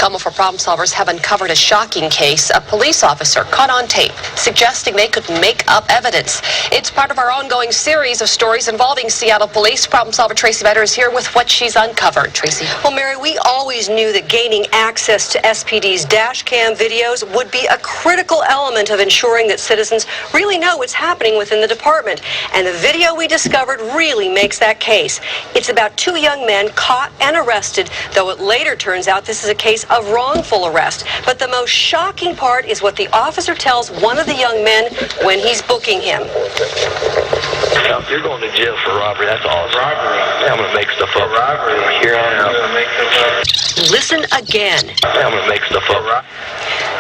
Commonwealth problem solvers have uncovered a shocking case. A police officer caught on tape suggesting they could make up evidence. It's part of our ongoing series of stories involving Seattle police. Problem solver Tracy Vetter is here with what she's uncovered. Tracy. Well, Mary, we always knew that gaining access to SPD's dash cam videos would be a critical element of ensuring that citizens really know what's happening within the department. And the video we discovered really makes that case. It's about two young men caught and arrested, though it later turns out this is a case of wrongful arrest. But the most shocking part is what the officer tells one of the young men when he's booking him. You're going to jail for robbery. That's awesome. Robbery. I'm going to make stuff up. Robbery. Here on out. Listen again. I'm going to make stuff up.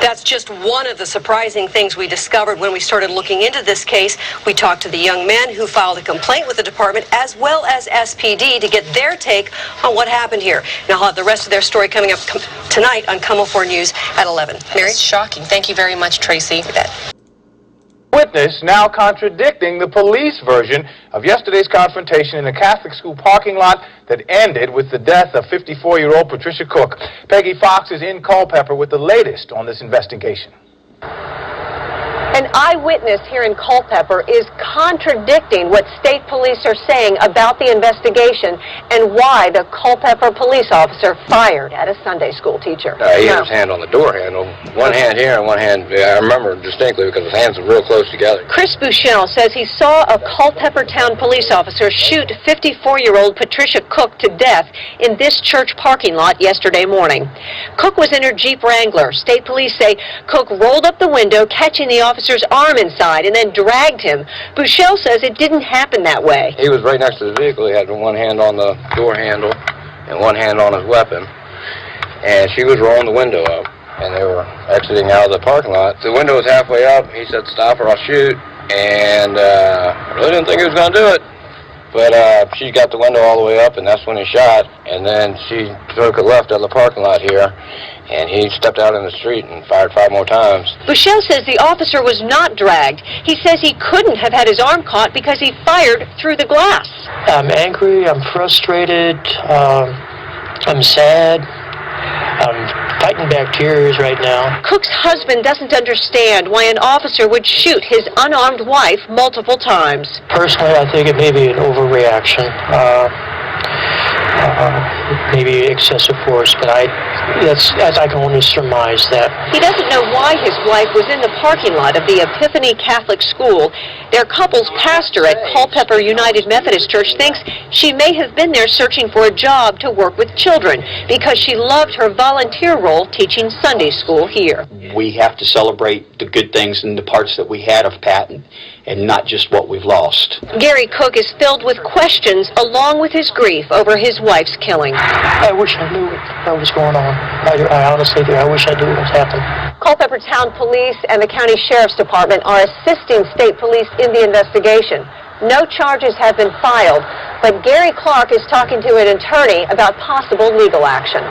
That's just one of the surprising things we discovered when we started looking into this case. We talked to the young men who filed a complaint with the department as well as SPD to get their take on what happened here. Now, I'll have the rest of their story coming up tonight on Come 4 News at 11. Mary? It's shocking. Thank you very much, Tracy. Witness now contradicting the police version of yesterday's confrontation in a Catholic school parking lot that ended with the death of 54-year-old Patricia Cook. Peggy Fox is in Culpeper with the latest on this investigation. An eyewitness here in Culpeper is contradicting what state police are saying about the investigation and why the Culpeper police officer fired at a Sunday school teacher. He had his hand on the door handle, one hand here and one hand, I remember distinctly because his hands were real close together. Chris Bouchel says he saw a Culpeper town police officer shoot 54-year-old Patricia Cook to death in this church parking lot yesterday morning. Cook was in her Jeep Wrangler. State police say Cook rolled up the window, catching the officer's arm inside and then dragged him. Bouchel says it didn't happen that way. He was right next to the vehicle. He had one hand on the door handle and one hand on his weapon. And she was rolling the window up. And they were exiting out of the parking lot. The window was halfway up. He said, "Stop or I'll shoot." And I really didn't think he was going to do it. But she got the window all the way up, and that's when he shot. And then she took a left out of the parking lot here, and he stepped out in the street and fired 5 more times. Bouchel says the officer was not dragged. He says he couldn't have had his arm caught because he fired through the glass. I'm angry, I'm frustrated, I'm sad. I'm fighting back tears right now. Cook's husband doesn't understand why an officer would shoot his unarmed wife multiple times. Personally, I think it may be an overreaction. Maybe excessive force, but I can only surmise that. He doesn't know why his wife was in the parking lot of the Epiphany Catholic School. Their couple's pastor at Culpeper United Methodist Church thinks she may have been there searching for a job to work with children because she loved her volunteer role teaching Sunday school here. We have to celebrate the good things and the parts that we had of Pat and not just what we've lost. Gary Cook is filled with questions along with his grief over his wife's killing. I wish I knew what was going on. I honestly do. I wish I knew what was happening. Culpeper Town Police and the County Sheriff's Department are assisting state police in the investigation. No charges have been filed, but Gary Clark is talking to an attorney about possible legal action.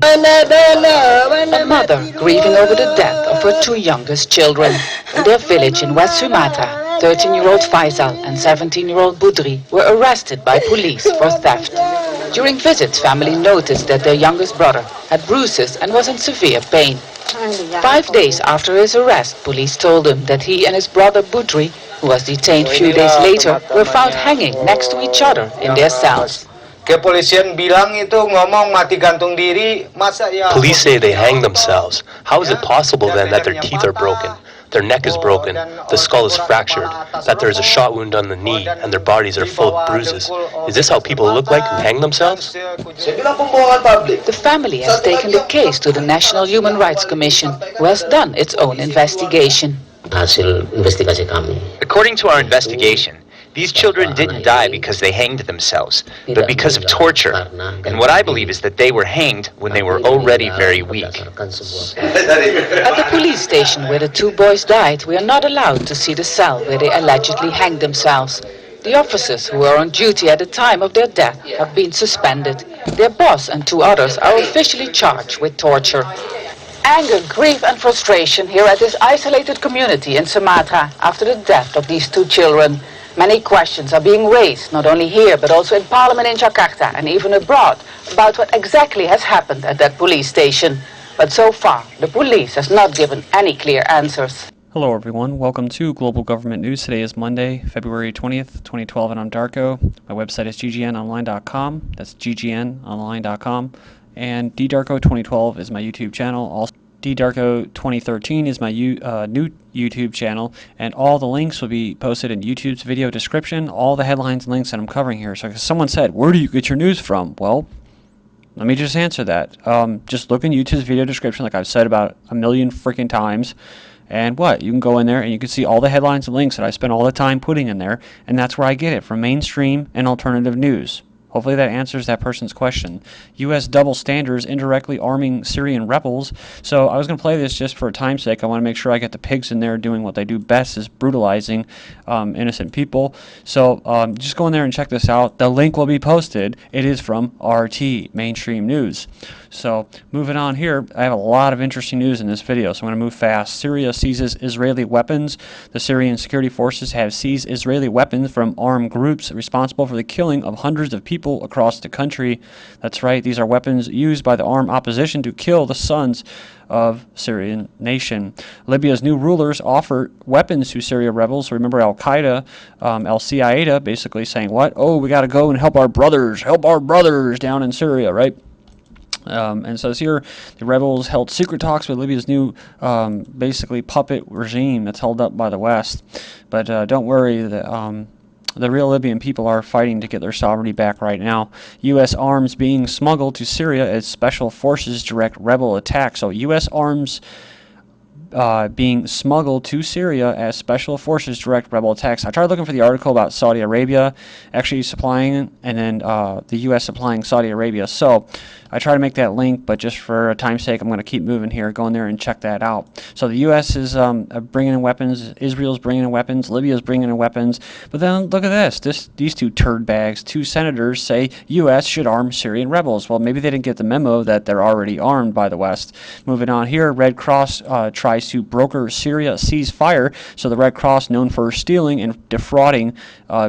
A mother grieving over the death of her 2 youngest children. In their village in West Sumatra, 13-year-old Faisal and 17-year-old Budri were arrested by police for theft. During visits, family noticed that their youngest brother had bruises and was in severe pain. 5 days after his arrest, police told him that he and his brother Budri, who was detained a few days later, were found hanging next to each other in their cells. Police say they hanged themselves. How is it possible then that their teeth are broken, their neck is broken, the skull is fractured, that there is a shot wound on the knee, and their bodies are full of bruises? Is this how people look like who hang themselves? The family has taken the case to the National Human Rights Commission, who has done its own investigation. According to our investigation, these children didn't die because they hanged themselves, but because of torture. And what I believe is that they were hanged when they were already very weak. At the police station where the 2 boys died, we are not allowed to see the cell where they allegedly hanged themselves. The officers who were on duty at the time of their death have been suspended. Their boss and 2 others are officially charged with torture. Anger, grief and frustration here at this isolated community in Sumatra after the death of these 2 children. Many questions are being raised, not only here, but also in Parliament in Jakarta and even abroad, about what exactly has happened at that police station. But so far, the police has not given any clear answers. Hello everyone, welcome to Global Government News. Today is Monday, February 20th, 2012, and I'm Darko. My website is GGNonline.com, that's GGNonline.com, and DDarko2012 is my YouTube channel. Also, DDarko2013 is my new YouTube channel, and all the links will be posted in YouTube's video description, all the headlines and links that I'm covering here. So someone said, where do you get your news from? Well, let me just answer that. Just look in YouTube's video description, like I've said about a million freaking times. And what? You can go in there and you can see all the headlines and links that I spend all the time putting in there, and that's where I get it, from mainstream and alternative news. Hopefully that answers that person's question. U.S. double standards indirectly arming Syrian rebels. So I was going to play this just for time's sake. I want to make sure I get the pigs in there doing what they do best, is brutalizing innocent people. So just go in there and check this out. The link will be posted. It is from RT, Mainstream News. So moving on here, I have a lot of interesting news in this video, so I'm going to move fast. Syria seizes Israeli weapons. The Syrian security forces have seized Israeli weapons from armed groups responsible for the killing of hundreds of people across the country. That's right, these are weapons used by the armed opposition to kill the sons of Syrian nation. Libya's new rulers offer weapons to Syria rebels. Remember Al-Qaeda, Al-Qaeda basically saying what? Oh, we got to go and help our brothers down in Syria, right? And so here, the rebels held secret talks with Libya's new, basically, puppet regime that's held up by the West. But don't worry, the real Libyan people are fighting to get their sovereignty back right now. U.S. arms being smuggled to Syria as special forces direct rebel attacks. So U.S. arms being smuggled to Syria as special forces direct rebel attacks. I tried looking for the article about Saudi Arabia actually supplying, and then the U.S. supplying Saudi Arabia. So I try to make that link, but just for time's sake, I'm going to keep moving here. Go in there and check that out. So the U.S. is bringing in weapons. Israel's bringing in weapons. Libya's bringing in weapons. But then look at this. These two turd bags, two senators, say U.S. should arm Syrian rebels. Well, maybe they didn't get the memo that they're already armed by the West. Moving on here, Red Cross tries to broker Syria ceasefire. So the Red Cross, known for stealing and defrauding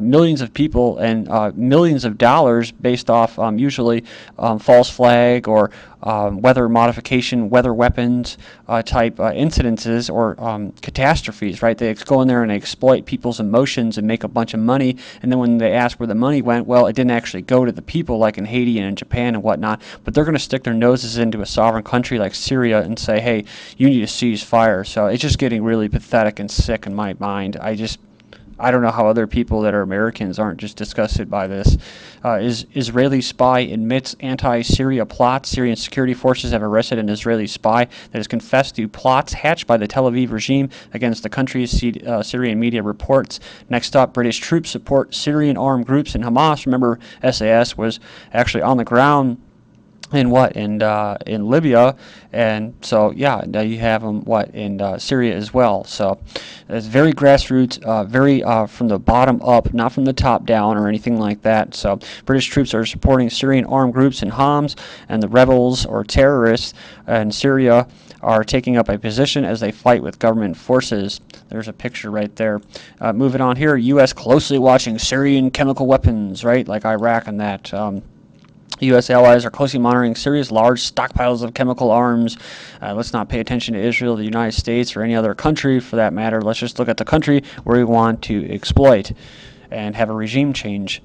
millions of people and millions of dollars based off usually false flag or weather modification, weather weapons type incidences or catastrophes, right? They go in there and they exploit people's emotions and make a bunch of money, and then when they ask where the money went, well, it didn't actually go to the people like in Haiti and in Japan and whatnot, but they're going to stick their noses into a sovereign country like Syria and say, hey, you need to cease fire. So it's just getting really pathetic and sick in my mind. I don't know how other people that are Americans aren't just disgusted by this. Israeli spy admits anti-Syria plot. Syrian security forces have arrested an Israeli spy that has confessed to plots hatched by the Tel Aviv regime against the country's Syrian media reports. Next up, British troops support Syrian armed groups in Hamas. Remember, SAS was actually on the ground in Libya, and so yeah, now you have them in Syria as well. So it's very grassroots, very from the bottom up, not from the top down or anything like that. So British troops are supporting Syrian armed groups in Homs, and the rebels or terrorists in Syria are taking up a position as they fight with government forces. There's a picture right there. Moving on here, U.S. closely watching Syrian chemical weapons, right, like Iraq and that. U.S. allies are closely monitoring Syria's large stockpiles of chemical arms. Let's not pay attention to Israel, the United States, or any other country for that matter. Let's just look at the country where we want to exploit and have a regime change.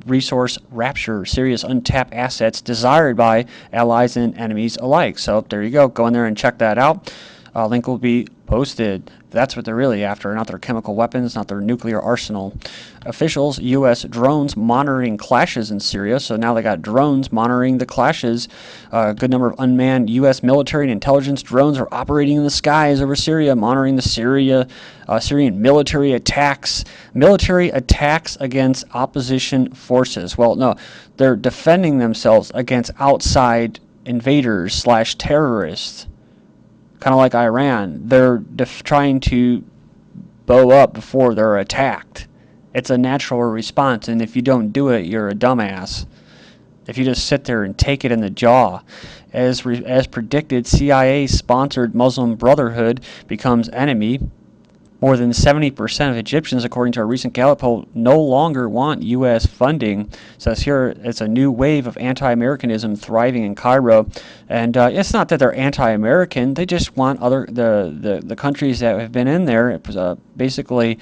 Resource Rapture, Syria's untapped assets desired by allies and enemies alike. So there you go. Go in there and check that out. Link will be posted. That's what they're really after, not their chemical weapons, not their nuclear arsenal. Officials, U.S. drones monitoring clashes in Syria. So now they got drones monitoring the clashes. A good number of unmanned U.S. military and intelligence drones are operating in the skies over Syria, monitoring the Syrian military attacks. Military attacks against opposition forces. Well, no, they're defending themselves against outside invaders / terrorists. Kind of like Iran, they're trying to bow up before they're attacked. It's a natural response, and if you don't do it, you're a dumbass. If you just sit there and take it in the jaw. As predicted, CIA-sponsored Muslim Brotherhood becomes enemy More than 70% of Egyptians, according to a recent Gallup poll, no longer want U.S. funding. It says here it's a new wave of anti-Americanism thriving in Cairo. And it's not that they're anti-American. They just want the countries that have been in there basically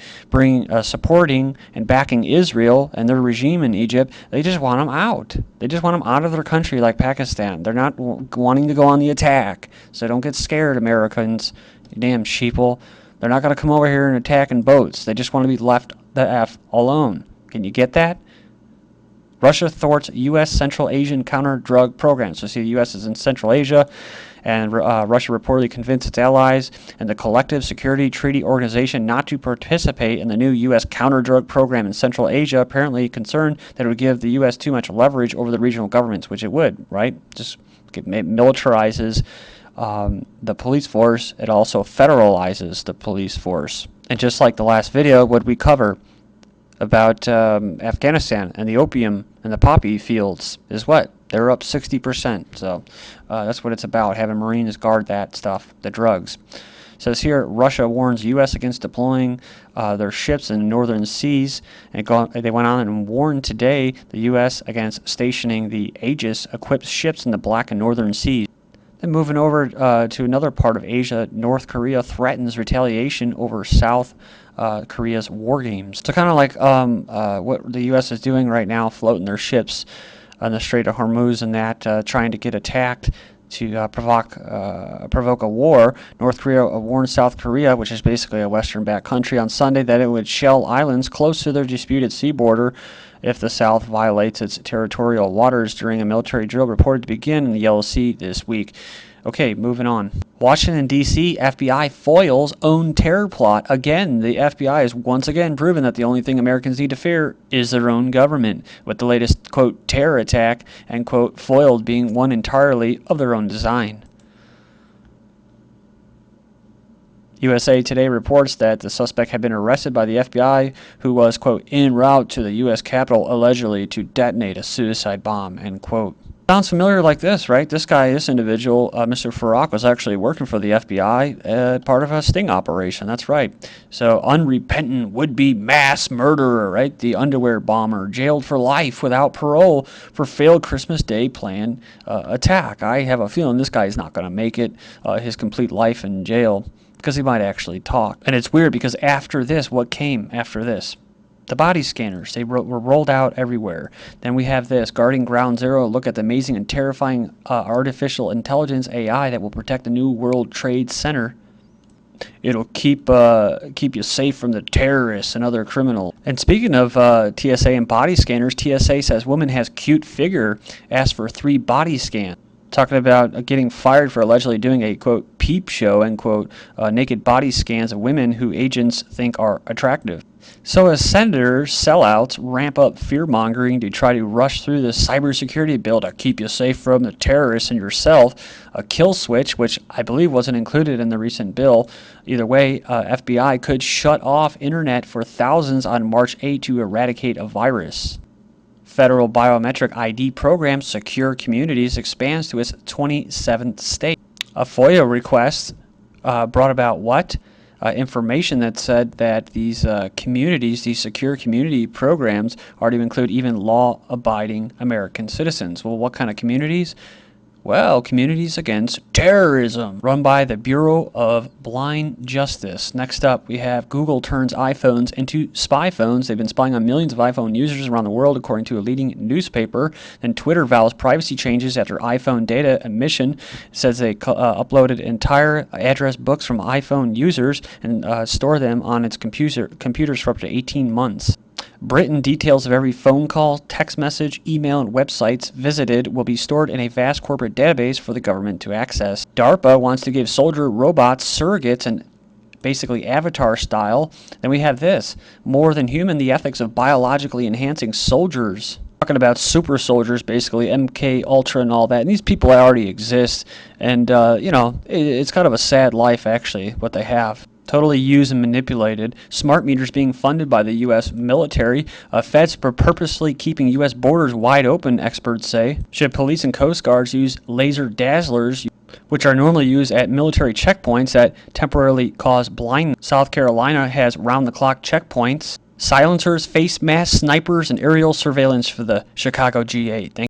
supporting and backing Israel and their regime in Egypt. They just want them out. They just want them out of their country, like Pakistan. They're not wanting to go on the attack. So don't get scared, Americans. You damn sheeple. They're not going to come over here and attack in boats. They just want to be left the F alone. Can you get that? Russia thwarts U.S. Central Asian counter-drug program. So see, the U.S. is in Central Asia, and Russia reportedly convinced its allies and the Collective Security Treaty Organization not to participate in the new U.S. counter-drug program in Central Asia, apparently concerned that it would give the U.S. too much leverage over the regional governments, which it would, right? Just it militarizes the police force. It also federalizes the police force. And just like the last video, what we cover about Afghanistan and the opium and the poppy fields is what? They're up 60%. So that's what it's about, having Marines guard that stuff, the drugs. It says here, Russia warns U.S. against deploying their ships in the northern seas. And they went on and warned today the U.S. against stationing the Aegis-equipped ships in the Black and Northern Seas. Then moving over to another part of Asia, North Korea threatens retaliation over South Korea's war games. So kind of like what the U.S. is doing right now, floating their ships on the Strait of Hormuz and that, trying to get attacked to provoke a war. North Korea warned South Korea, which is basically a western-backed country, on Sunday that it would shell islands close to their disputed sea border if the South violates its territorial waters during a military drill reported to begin in the Yellow Sea this week. Okay, moving on. Washington, D.C., FBI foils own terror plot. Again, the FBI has once again proven that the only thing Americans need to fear is their own government, with the latest, quote, terror attack, and, quote, foiled being one entirely of their own design. USA Today reports that the suspect had been arrested by the FBI, who was, quote, en route to the U.S. Capitol allegedly to detonate a suicide bomb, end quote. Sounds familiar like this, right? This individual, Mr. Farrak, was actually working for the FBI, part of a sting operation. That's right. So, unrepentant would-be mass murderer, right? The underwear bomber, jailed for life without parole for failed Christmas Day planned attack. I have a feeling this guy is not going to make it his complete life in jail, because he might actually talk. And it's weird because after this, what came after this? The body scanners, they were rolled out everywhere. Then we have this, guarding Ground Zero, look at the amazing and terrifying artificial intelligence AI that will protect the New World Trade Center. It'll keep you safe from the terrorists and other criminals. And speaking of TSA and body scanners, TSA says woman has cute figure, asks for 3 body scans. Talking about getting fired for allegedly doing a, quote, peep show, end quote, naked body scans of women who agents think are attractive. So as senators, sellouts, ramp up fear-mongering to try to rush through the cybersecurity bill to keep you safe from the terrorists and yourself, a kill switch, which I believe wasn't included in the recent bill. Either way, FBI could shut off internet for thousands on March 8 to eradicate a virus. Federal biometric ID program, Secure Communities, expands to its 27th state. A FOIA request brought about what? Information that said that these communities, these secure community programs, are to include even law-abiding American citizens. Well, what kind of communities? Well, communities against terrorism, run by the Bureau of Blind Justice. Next up, we have Google turns iPhones into spy phones. They've been spying on millions of iPhone users around the world, according to a leading newspaper. Then Twitter vows privacy changes after iPhone data emission. It says they uploaded entire address books from iPhone users and store them on its computers for up to 18 months. Britain, details of every phone call, text message, email, and websites visited will be stored in a vast corporate database for the government to access. DARPA wants to give soldier robots surrogates and basically Avatar style. Then we have this, more than human, the ethics of biologically enhancing soldiers. Talking about super soldiers, basically, MK Ultra and all that. And these people already exist. And, it's kind of a sad life, actually, what they have. Totally used and manipulated. Smart meters being funded by the U.S. military. Feds for purposely keeping U.S. borders wide open, experts say. Should police and coast guards use laser dazzlers which are normally used at military checkpoints that temporarily cause blindness. South Carolina has round-the-clock checkpoints, silencers, face masks, snipers, and aerial surveillance for the Chicago G8.